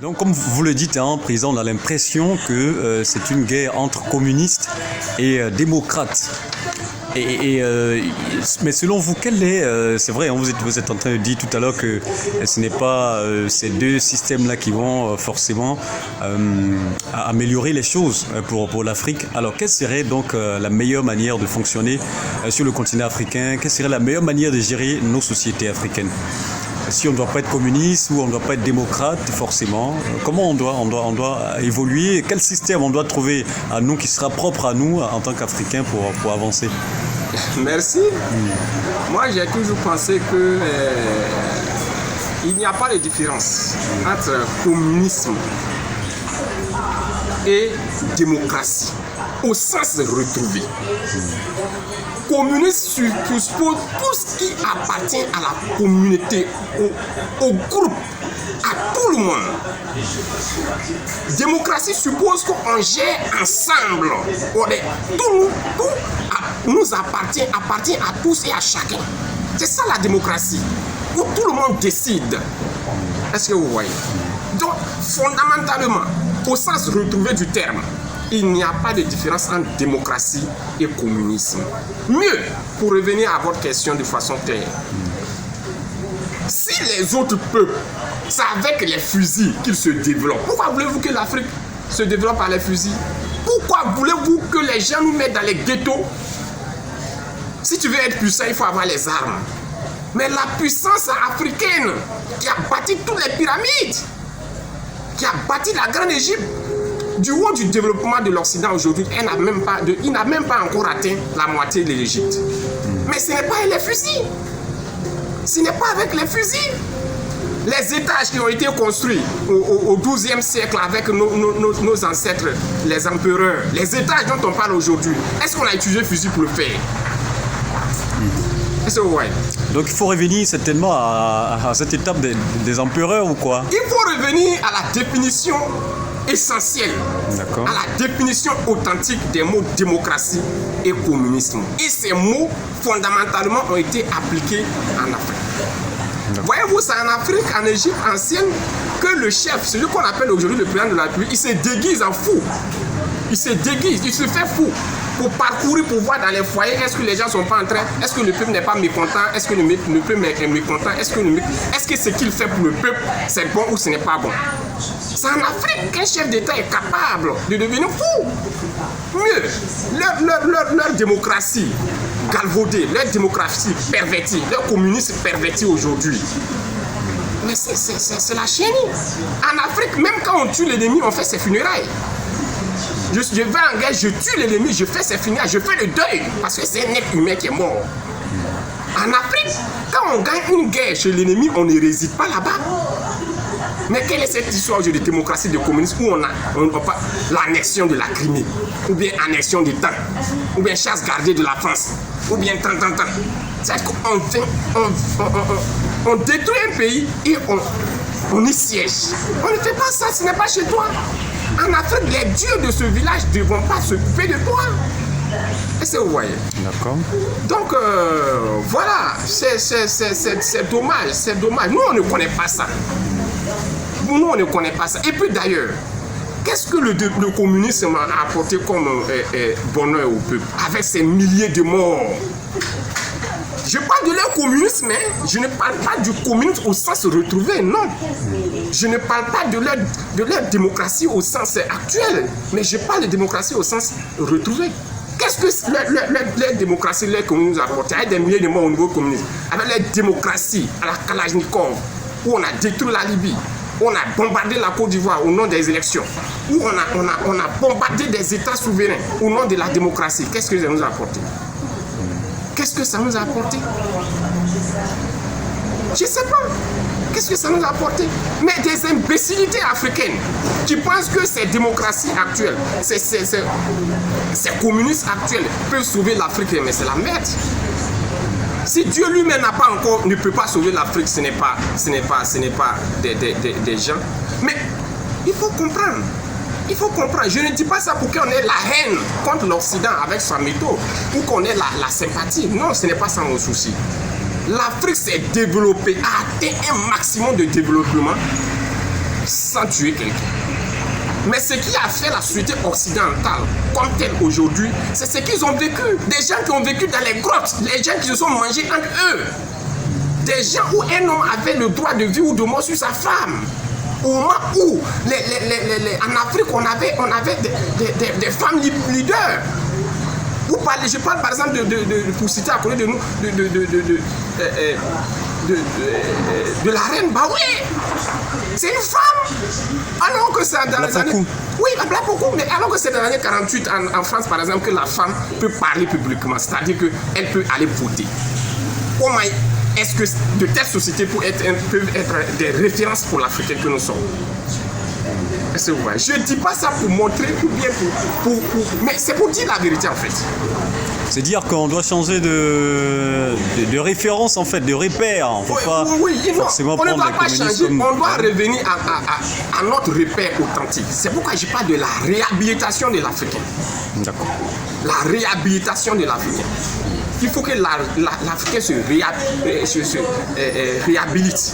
Donc, comme vous le dites, président, on a l'impression que c'est une guerre entre communistes et démocrates. Mais selon vous, quel est... c'est vrai, vous êtes en train de dire tout à l'heure que ce n'est pas ces deux systèmes-là qui vont forcément améliorer les choses pour l'Afrique. Alors, quelle serait donc la meilleure manière de fonctionner sur le continent africain? Quelle serait la meilleure manière de gérer nos sociétés africaines? Si on ne doit pas être communiste ou on ne doit pas être démocrate, forcément, comment on doit évoluer? Quel système on doit trouver à nous qui sera propre à nous en tant qu'Africains pour avancer? Merci. Moi, j'ai toujours pensé que il n'y a pas de différence entre communisme et démocratie, au sens retrouvé. Communiste suppose tout ce qui appartient à la communauté, au groupe, à tout le monde. Démocratie suppose qu'on gère ensemble. Tout nous appartient à tous et à chacun. C'est ça la démocratie, où tout le monde décide. Est-ce que vous voyez? Donc, fondamentalement, au sens retrouvé du terme, il n'y a pas de différence entre démocratie et communisme. Mieux, pour revenir à votre question de façon claire, si les autres peuples, c'est avec les fusils qu'ils se développent, pourquoi voulez-vous que l'Afrique se développe par les fusils? Pourquoi voulez-vous que les gens nous mettent dans les ghettos? Si tu veux être puissant, il faut avoir les armes. Mais la puissance africaine qui a bâti toutes les pyramides, qui a bâti la Grande Égypte, du haut du développement de l'Occident aujourd'hui, il n'a même pas encore atteint la moitié de l'Égypte. Mais ce n'est pas les fusils. Ce n'est pas avec les fusils. Les étages qui ont été construits au XIIe siècle avec nos ancêtres, les empereurs, les étages dont on parle aujourd'hui, est-ce qu'on a utilisé le fusil pour le faire? Est-ce que vous voyez? Donc il faut revenir certainement à cette étape des empereurs ou quoi? Il faut revenir à la définition essentielle, à la définition authentique des mots démocratie et communisme. Et ces mots, fondamentalement, ont été appliqués en Afrique. Voyez-vous, c'est en Afrique, en Égypte ancienne, que le chef, celui qu'on appelle aujourd'hui le président de la République, il se déguise en fou. Il se déguise, il se fait fou pour parcourir, pour voir dans les foyers, est-ce que les gens sont pas en train, est-ce que le peuple n'est pas mécontent, est-ce que le peuple est mécontent, est-ce que ce qu'il fait pour le peuple, c'est bon ou ce n'est pas bon. C'est en Afrique qu'un chef d'État est capable de devenir fou. Mieux, leur démocratie galvaudée, leur démocratie pervertie, leur communisme perverti aujourd'hui. Mais c'est la chenille. En Afrique, même quand on tue l'ennemi, on fait ses funérailles. Je vais en guerre, je tue l'ennemi, je fais ses funérailles, je fais le deuil, parce que c'est un être humain qui est mort. En Afrique, quand on gagne une guerre chez l'ennemi, on ne réside pas là-bas. Mais quelle est cette histoire de démocratie, de communisme où on a l'annexion de la Crimée, ou bien annexion du temps, ou bien chasse gardée de la France, ou bien tant. C'est-à-dire qu'on détruit un pays et on y siège. On ne fait pas ça, ce n'est pas chez toi. En Afrique, les dieux de ce village ne vont pas s'occuper de toi. Est-ce que vous voyez? D'accord. Donc, voilà, c'est dommage, c'est dommage. Nous, on ne connaît pas ça. Nous, on ne connaît pas ça. Et puis d'ailleurs, qu'est-ce que le communisme a apporté comme bonheur au peuple avec ces milliers de morts? Je parle de leur communisme, hein. Je ne parle pas du communisme au sens retrouvé, non. Je ne parle pas de leur démocratie au sens actuel, mais je parle de démocratie au sens retrouvé. Qu'est-ce que leur démocratie, leur communisme a apporté? Avec des milliers de morts au niveau communiste, avec leur démocratie à la Kalachnikov, où on a détruit la Libye, où on a bombardé la Côte d'Ivoire au nom des élections, où on a bombardé des États souverains au nom de la démocratie. Qu'est-ce que ça nous a apporté? Qu'est-ce que ça nous a apporté? Je ne sais pas. Qu'est-ce que ça nous a apporté? Mais des imbécilités africaines qui pensent que ces démocraties actuelles, ces communistes actuels peuvent sauver l'Afrique, mais c'est la merde. Si Dieu lui-même ne peut pas sauver l'Afrique, ce n'est pas des gens. Mais il faut comprendre. Il faut comprendre. Je ne dis pas ça pour qu'on ait la haine contre l'Occident avec sa méthode ou qu'on ait la sympathie. Non, ce n'est pas ça mon souci. L'Afrique s'est développée, a atteint un maximum de développement sans tuer quelqu'un. Mais ce qui a fait la société occidentale comme telle aujourd'hui, c'est ce qu'ils ont vécu. Des gens qui ont vécu dans les grottes, les gens qui se sont mangés entre eux. Des gens où un homme avait le droit de vie ou de mort sur sa femme. Au moment où, en Afrique, on avait des femmes leaders. Je parle par exemple pour citer à côté de nous, de la reine Baoué. C'est une femme. Alors que c'est dans les années... Oui, beaucoup. Mais alors que c'est dans les années 48 en France, par exemple, que la femme peut parler publiquement. C'est-à-dire qu'elle peut aller voter. Comment est-ce que de telles sociétés peuvent être des références pour l'Africain que nous sommes? Je ne dis pas ça pour montrer ou bien mais c'est pour dire la vérité en fait. C'est dire qu'on doit changer de référence en fait, de repère. On ne doit pas changer, on doit revenir à notre repère authentique. C'est pourquoi je parle de la réhabilitation de l'Africain. D'accord. La réhabilitation de l'Africain. Il faut que l'Africain se réhabilite.